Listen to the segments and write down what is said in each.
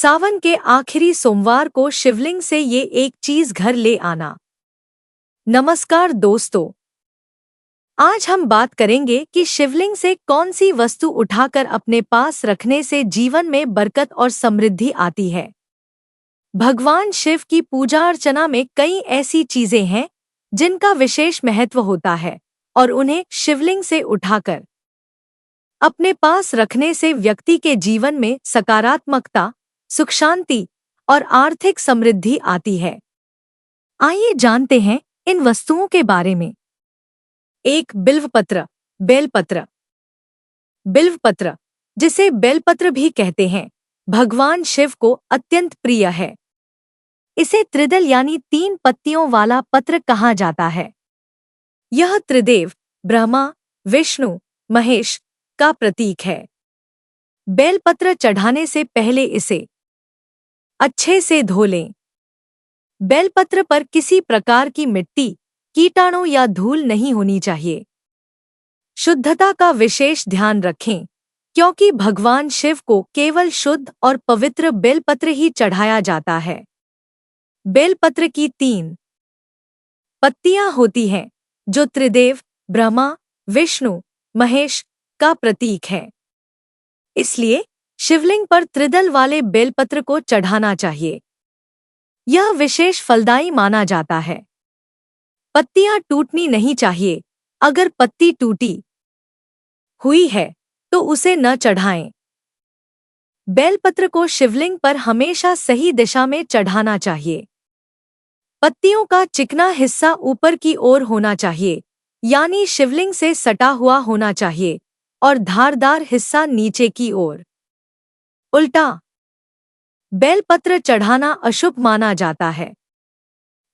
सावन के आखिरी सोमवार को शिवलिंग से ये एक चीज घर ले आना। नमस्कार दोस्तों, आज हम बात करेंगे कि शिवलिंग से कौन सी वस्तु उठाकर अपने पास रखने से जीवन में बरकत और समृद्धि आती है। भगवान शिव की पूजा अर्चना में कई ऐसी चीजें हैं जिनका विशेष महत्व होता है और उन्हें शिवलिंग से उठाकर अपने पास रखने से व्यक्ति के जीवन में सकारात्मकता, सुख शांति और आर्थिक समृद्धि आती है। आइए जानते हैं इन वस्तुओं के बारे में। एक, बिल्वपत्र। बेलपत्र। बिल्वपत्र, जिसे बेलपत्र भी कहते हैं, भगवान शिव को अत्यंत प्रिय है। इसे त्रिदल यानी 3 पत्तियों वाला पत्र कहा जाता है। यह त्रिदेव ब्रह्मा, विष्णु, महेश का प्रतीक है। बेलपत्र चढ़ाने से पहले इसे अच्छे से धो लें। बेलपत्र पर किसी प्रकार की मिट्टी, कीटाणु या धूल नहीं होनी चाहिए। शुद्धता का विशेष ध्यान रखें, क्योंकि भगवान शिव को केवल शुद्ध और पवित्र बेलपत्र ही चढ़ाया जाता है। बेलपत्र की 3 पत्तियां होती हैं, जो त्रिदेव ब्रह्मा, विष्णु, महेश का प्रतीक है। इसलिए शिवलिंग पर त्रिदल वाले बेलपत्र को चढ़ाना चाहिए। यह विशेष फलदायी माना जाता है। पत्तियां टूटनी नहीं चाहिए। अगर पत्ती टूटी हुई है तो उसे न चढ़ाएं। बेलपत्र को शिवलिंग पर हमेशा सही दिशा में चढ़ाना चाहिए। पत्तियों का चिकना हिस्सा ऊपर की ओर होना चाहिए, यानी शिवलिंग से सटा हुआ होना चाहिए, और धारदार हिस्सा नीचे की ओर। उल्टा बेलपत्र चढ़ाना अशुभ माना जाता है।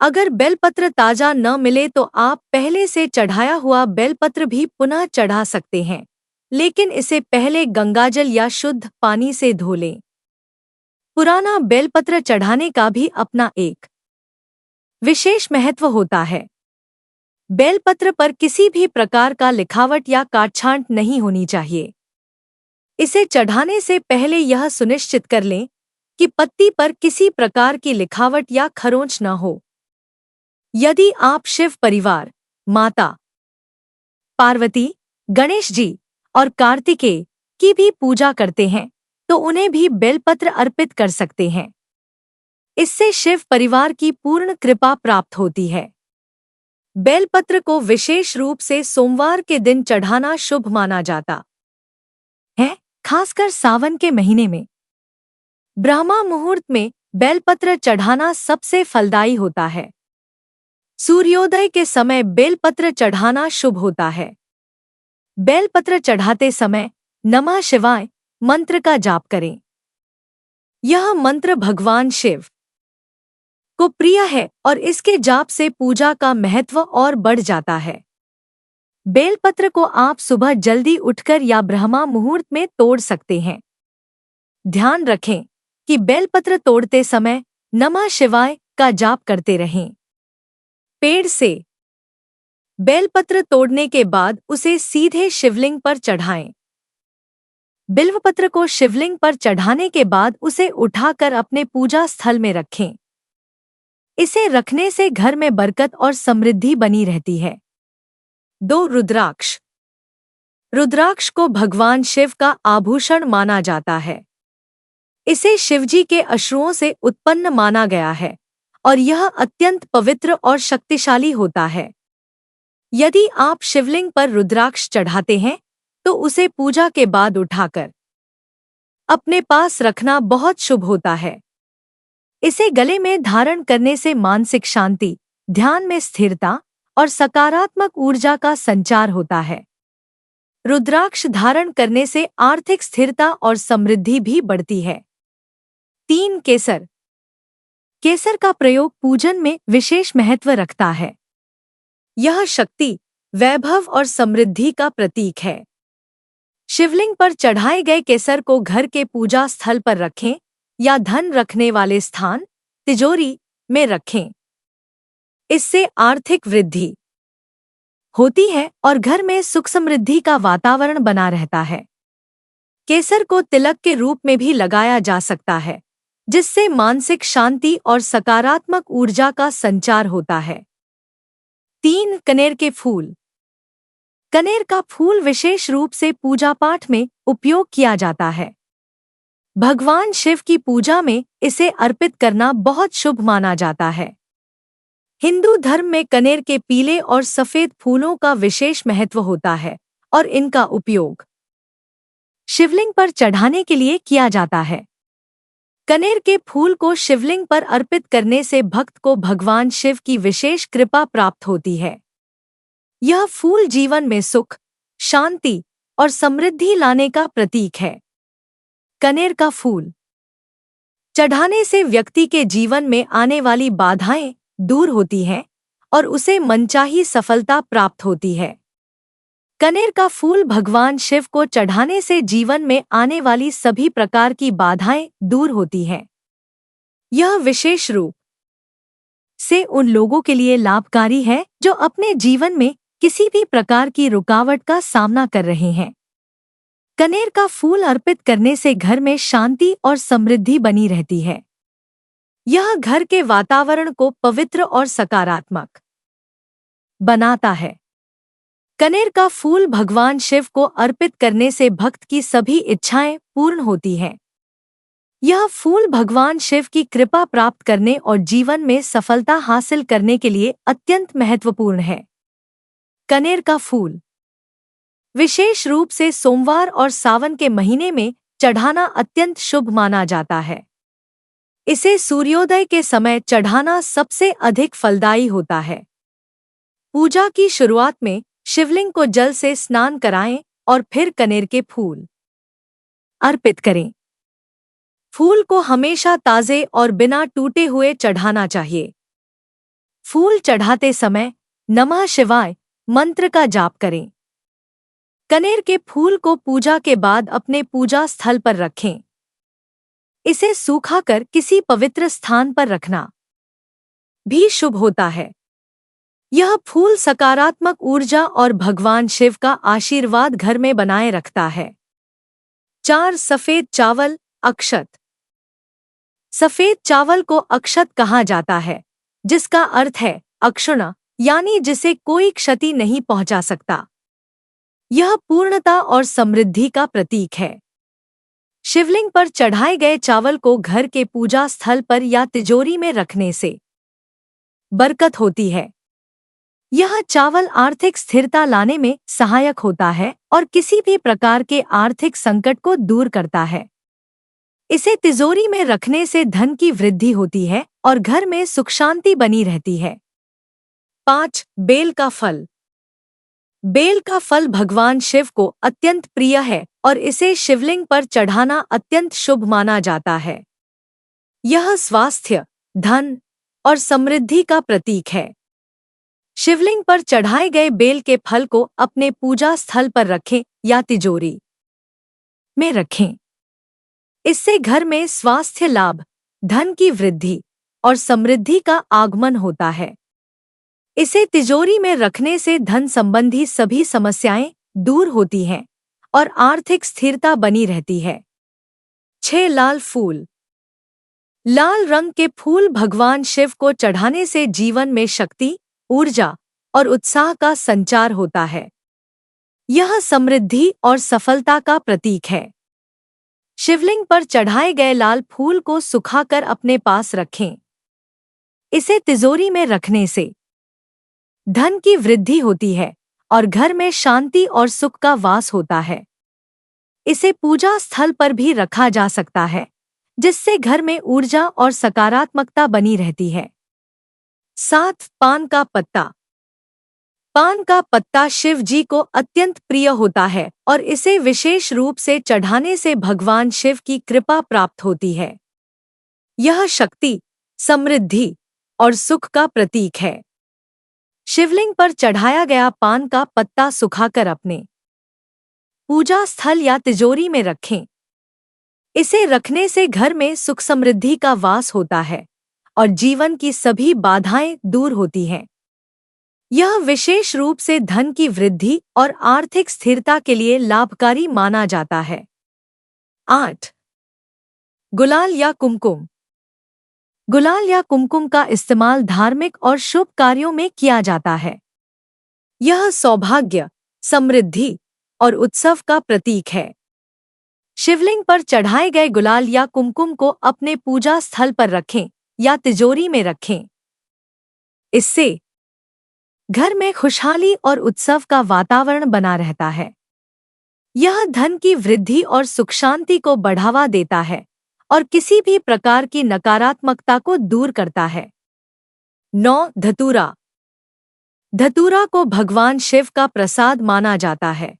अगर बेलपत्र ताजा न मिले तो आप पहले से चढ़ाया हुआ बेलपत्र भी पुनः चढ़ा सकते हैं, लेकिन इसे पहले गंगाजल या शुद्ध पानी से धो लें। पुराना बेलपत्र चढ़ाने का भी अपना एक विशेष महत्व होता है। बेलपत्र पर किसी भी प्रकार का लिखावट या काटछांट नहीं होनी चाहिए। इसे चढ़ाने से पहले यह सुनिश्चित कर लें कि पत्ती पर किसी प्रकार की लिखावट या खरोंच न हो। यदि आप शिव परिवार, माता पार्वती, गणेश जी और कार्तिकेय की भी पूजा करते हैं, तो उन्हें भी बेलपत्र अर्पित कर सकते हैं। इससे शिव परिवार की पूर्ण कृपा प्राप्त होती है। बेलपत्र को विशेष रूप से सोमवार के दिन चढ़ाना शुभ माना जाता है, खासकर सावन के महीने में। ब्रह्मा मुहूर्त में बेलपत्र चढ़ाना सबसे फलदायी होता है। सूर्योदय के समय बेलपत्र चढ़ाना शुभ होता है। बेलपत्र चढ़ाते समय नमः शिवाय मंत्र का जाप करें। यह मंत्र भगवान शिव को प्रिय है और इसके जाप से पूजा का महत्व और बढ़ जाता है। बेलपत्र को आप सुबह जल्दी उठकर या ब्रह्मा मुहूर्त में तोड़ सकते हैं। ध्यान रखें कि बेलपत्र तोड़ते समय नमः शिवाय का जाप करते रहें। पेड़ से बेलपत्र तोड़ने के बाद उसे सीधे शिवलिंग पर चढ़ाएं। बिल्वपत्र को शिवलिंग पर चढ़ाने के बाद उसे उठाकर अपने पूजा स्थल में रखें। इसे रखने से घर में बरकत और समृद्धि बनी रहती है। 2, रुद्राक्ष। रुद्राक्ष को भगवान शिव का आभूषण माना जाता है। इसे शिवजी के अश्रुओं से उत्पन्न माना गया है और यह अत्यंत पवित्र और शक्तिशाली होता है। यदि आप शिवलिंग पर रुद्राक्ष चढ़ाते हैं तो उसे पूजा के बाद उठाकर अपने पास रखना बहुत शुभ होता है। इसे गले में धारण करने से मानसिक शांति, ध्यान में स्थिरता और सकारात्मक ऊर्जा का संचार होता है। रुद्राक्ष धारण करने से आर्थिक स्थिरता और समृद्धि भी बढ़ती है। 3, केसर। केसर का प्रयोग पूजन में विशेष महत्व रखता है। यह शक्ति, वैभव और समृद्धि का प्रतीक है। शिवलिंग पर चढ़ाए गए केसर को घर के पूजा स्थल पर रखें या धन रखने वाले स्थान, तिजोरी में रखें। इससे आर्थिक वृद्धि होती है और घर में सुख समृद्धि का वातावरण बना रहता है। केसर को तिलक के रूप में भी लगाया जा सकता है, जिससे मानसिक शांति और सकारात्मक ऊर्जा का संचार होता है। 3. कनेर के फूल। कनेर का फूल विशेष रूप से पूजा पाठ में उपयोग किया जाता है। भगवान शिव की पूजा में इसे अर्पित करना बहुत शुभ माना जाता है। हिंदू धर्म में कनेर के पीले और सफेद फूलों का विशेष महत्व होता है और इनका उपयोग शिवलिंग पर चढ़ाने के लिए किया जाता है। कनेर के फूल को शिवलिंग पर अर्पित करने से भक्त को भगवान शिव की विशेष कृपा प्राप्त होती है। यह फूल जीवन में सुख, शांति और समृद्धि लाने का प्रतीक है। कनेर का फूल चढ़ाने से व्यक्ति के जीवन में आने वाली बाधाएं दूर होती हैं और उसे मनचाही सफलता प्राप्त होती है। कनेर का फूल भगवान शिव को चढ़ाने से जीवन में आने वाली सभी प्रकार की बाधाएं दूर होती हैं। यह विशेष रूप से उन लोगों के लिए लाभकारी है जो अपने जीवन में किसी भी प्रकार की रुकावट का सामना कर रहे हैं। कनेर का फूल अर्पित करने से घर में शांति और समृद्धि बनी रहती है। यह घर के वातावरण को पवित्र और सकारात्मक बनाता है। कनेर का फूल भगवान शिव को अर्पित करने से भक्त की सभी इच्छाएं पूर्ण होती हैं। यह फूल भगवान शिव की कृपा प्राप्त करने और जीवन में सफलता हासिल करने के लिए अत्यंत महत्वपूर्ण है। कनेर का फूल विशेष रूप से सोमवार और सावन के महीने में चढ़ाना अत्यंत शुभ माना जाता है। इसे सूर्योदय के समय चढ़ाना सबसे अधिक फलदायी होता है। पूजा की शुरुआत में शिवलिंग को जल से स्नान कराएं और फिर कनेर के फूल अर्पित करें। फूल को हमेशा ताजे और बिना टूटे हुए चढ़ाना चाहिए। फूल चढ़ाते समय नमः शिवाय मंत्र का जाप करें। कनेर के फूल को पूजा के बाद अपने पूजा स्थल पर रखें। इसे सूखाकर किसी पवित्र स्थान पर रखना भी शुभ होता है। यह फूल सकारात्मक ऊर्जा और भगवान शिव का आशीर्वाद घर में बनाए रखता है। 4. सफेद चावल अक्षत। सफेद चावल को अक्षत कहा जाता है, जिसका अर्थ है अक्षुण्ण, यानी जिसे कोई क्षति नहीं पहुंचा सकता। यह पूर्णता और समृद्धि का प्रतीक है। शिवलिंग पर चढ़ाए गए चावल को घर के पूजा स्थल पर या तिजोरी में रखने से बरकत होती है। यह चावल आर्थिक स्थिरता लाने में सहायक होता है और किसी भी प्रकार के आर्थिक संकट को दूर करता है। इसे तिजोरी में रखने से धन की वृद्धि होती है और घर में सुख शांति बनी रहती है। 5. बेल का फल। बेल का फल भगवान शिव को अत्यंत प्रिय है और इसे शिवलिंग पर चढ़ाना अत्यंत शुभ माना जाता है। यह स्वास्थ्य, धन और समृद्धि का प्रतीक है। शिवलिंग पर चढ़ाए गए बेल के फल को अपने पूजा स्थल पर रखें या तिजोरी में रखें। इससे घर में स्वास्थ्य लाभ, धन की वृद्धि और समृद्धि का आगमन होता है। इसे तिजोरी में रखने से धन संबंधी सभी समस्याएं दूर होती हैं और आर्थिक स्थिरता बनी रहती है। 6. लाल फूल। लाल रंग के फूल भगवान शिव को चढ़ाने से जीवन में शक्ति, ऊर्जा और उत्साह का संचार होता है। यह समृद्धि और सफलता का प्रतीक है। शिवलिंग पर चढ़ाए गए लाल फूल को सुखाकर अपने पास रखें। इसे तिजोरी में रखने से धन की वृद्धि होती है और घर में शांति और सुख का वास होता है। इसे पूजा स्थल पर भी रखा जा सकता है, जिससे घर में ऊर्जा और सकारात्मकता बनी रहती है। 7. पान का पत्ता। पान का पत्ता शिव जी को अत्यंत प्रिय होता है और इसे विशेष रूप से चढ़ाने से भगवान शिव की कृपा प्राप्त होती है। यह शक्ति, समृद्धि और सुख का प्रतीक है। शिवलिंग पर चढ़ाया गया पान का पत्ता सुखाकर अपने पूजा स्थल या तिजोरी में रखें। इसे रखने से घर में सुख समृद्धि का वास होता है और जीवन की सभी बाधाएं दूर होती हैं। यह विशेष रूप से धन की वृद्धि और आर्थिक स्थिरता के लिए लाभकारी माना जाता है। 8. गुलाल या कुमकुम। गुलाल या कुमकुम का इस्तेमाल धार्मिक और शुभ कार्यों में किया जाता है। यह सौभाग्य, समृद्धि और उत्सव का प्रतीक है। शिवलिंग पर चढ़ाए गए गुलाल या कुमकुम को अपने पूजा स्थल पर रखें या तिजोरी में रखें। इससे घर में खुशहाली और उत्सव का वातावरण बना रहता है। यह धन की वृद्धि और सुख शांति को बढ़ावा देता है और किसी भी प्रकार की नकारात्मकता को दूर करता है। 9. धतूरा। धतूरा को भगवान शिव का प्रसाद माना जाता है।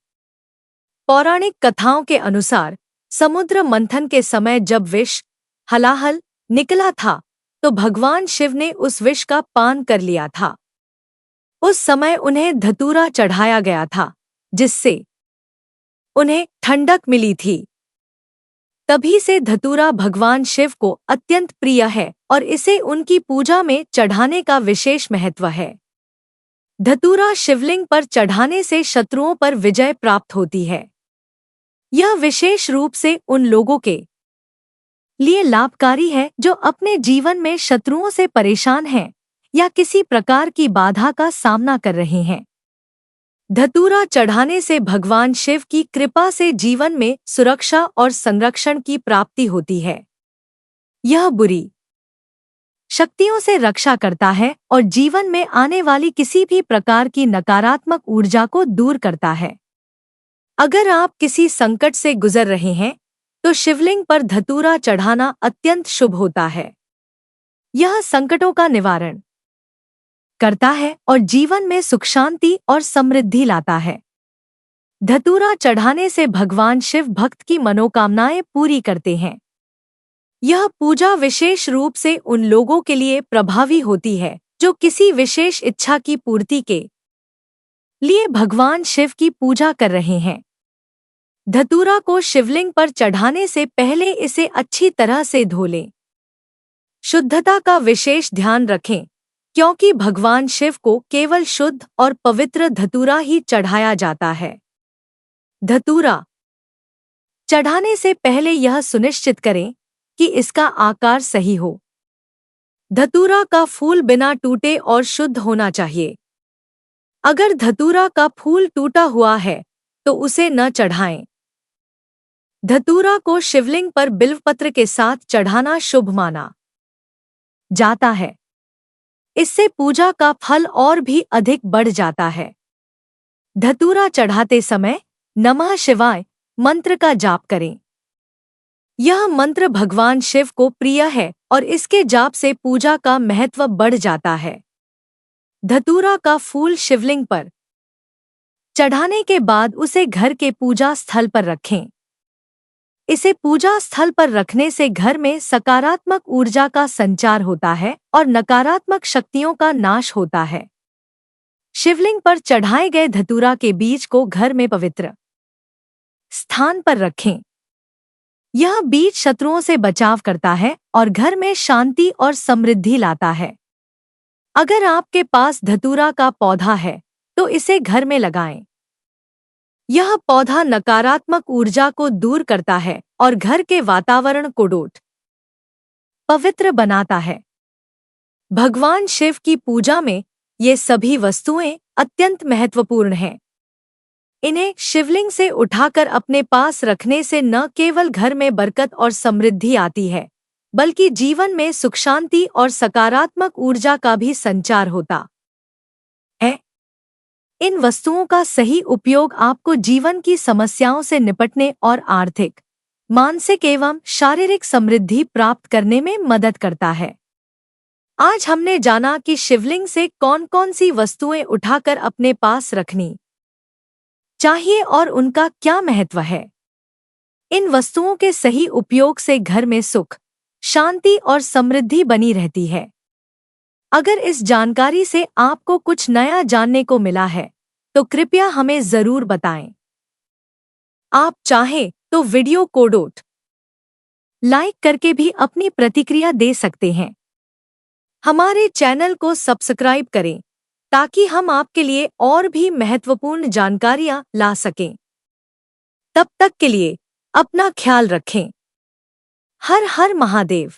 पौराणिक कथाओं के अनुसार समुद्र मंथन के समय जब विष हलाहल निकला था तो भगवान शिव ने उस विष का पान कर लिया था। उस समय उन्हें धतूरा चढ़ाया गया था, जिससे उन्हें ठंडक मिली थी। तभी से धतूरा भगवान शिव को अत्यंत प्रिय है और इसे उनकी पूजा में चढ़ाने का विशेष महत्व है। धतूरा शिवलिंग पर चढ़ाने से शत्रुओं पर विजय प्राप्त होती है। यह विशेष रूप से उन लोगों के लिए लाभकारी है जो अपने जीवन में शत्रुओं से परेशान हैं या किसी प्रकार की बाधा का सामना कर रहे हैं। धतूरा चढ़ाने से भगवान शिव की कृपा से जीवन में सुरक्षा और संरक्षण की प्राप्ति होती है। यह बुरी शक्तियों से रक्षा करता है और जीवन में आने वाली किसी भी प्रकार की नकारात्मक ऊर्जा को दूर करता है। अगर आप किसी संकट से गुजर रहे हैं तो शिवलिंग पर धतूरा चढ़ाना अत्यंत शुभ होता है। यह संकटों का निवारण करता है और जीवन में सुख शांति और समृद्धि लाता है। धतूरा चढ़ाने से भगवान शिव भक्त की मनोकामनाएं पूरी करते हैं। यह पूजा विशेष रूप से उन लोगों के लिए प्रभावी होती है जो किसी विशेष इच्छा की पूर्ति के लिए भगवान शिव की पूजा कर रहे हैं। धतूरा को शिवलिंग पर चढ़ाने से पहले इसे अच्छी तरह से धो लें। शुद्धता का विशेष ध्यान रखें, क्योंकि भगवान शिव को केवल शुद्ध और पवित्र धतूरा ही चढ़ाया जाता है। धतूरा चढ़ाने से पहले यह सुनिश्चित करें कि इसका आकार सही हो। धतूरा का फूल बिना टूटे और शुद्ध होना चाहिए। अगर धतूरा का फूल टूटा हुआ है तो उसे न चढ़ाएं। धतूरा को शिवलिंग पर बिल्वपत्र के साथ चढ़ाना शुभ माना जाता है। इससे पूजा का फल और भी अधिक बढ़ जाता है। धतूरा चढ़ाते समय नमः शिवाय मंत्र का जाप करें। यह मंत्र भगवान शिव को प्रिय है और इसके जाप से पूजा का महत्व बढ़ जाता है। धतूरा का फूल शिवलिंग पर चढ़ाने के बाद उसे घर के पूजा स्थल पर रखें। इसे पूजा स्थल पर रखने से घर में सकारात्मक ऊर्जा का संचार होता है और नकारात्मक शक्तियों का नाश होता है। शिवलिंग पर चढ़ाए गए धतूरा के बीज को घर में पवित्र स्थान पर रखें। यह बीज शत्रुओं से बचाव करता है और घर में शांति और समृद्धि लाता है। अगर आपके पास धतूरा का पौधा है तो इसे घर में लगाएं। यह पौधा नकारात्मक ऊर्जा को दूर करता है और घर के वातावरण को पवित्र बनाता है। भगवान शिव की पूजा में ये सभी वस्तुएं अत्यंत महत्वपूर्ण हैं। इन्हें शिवलिंग से उठाकर अपने पास रखने से न केवल घर में बरकत और समृद्धि आती है, बल्कि जीवन में सुख शांति और सकारात्मक ऊर्जा का भी संचार होता है। इन वस्तुओं का सही उपयोग आपको जीवन की समस्याओं से निपटने और आर्थिक, मानसिक एवं शारीरिक समृद्धि प्राप्त करने में मदद करता है। आज हमने जाना कि शिवलिंग से कौन कौन सी वस्तुएं उठाकर अपने पास रखनी चाहिए और उनका क्या महत्व है। इन वस्तुओं के सही उपयोग से घर में सुख, शांति और समृद्धि बनी रहती है। अगर इस जानकारी से आपको कुछ नया जानने को मिला है तो कृपया हमें जरूर बताएं। आप चाहें तो वीडियो को लाइक करके भी अपनी प्रतिक्रिया दे सकते हैं। हमारे चैनल को सब्सक्राइब करें ताकि हम आपके लिए और भी महत्वपूर्ण जानकारियां ला सकें। तब तक के लिए अपना ख्याल रखें। हर हर महादेव।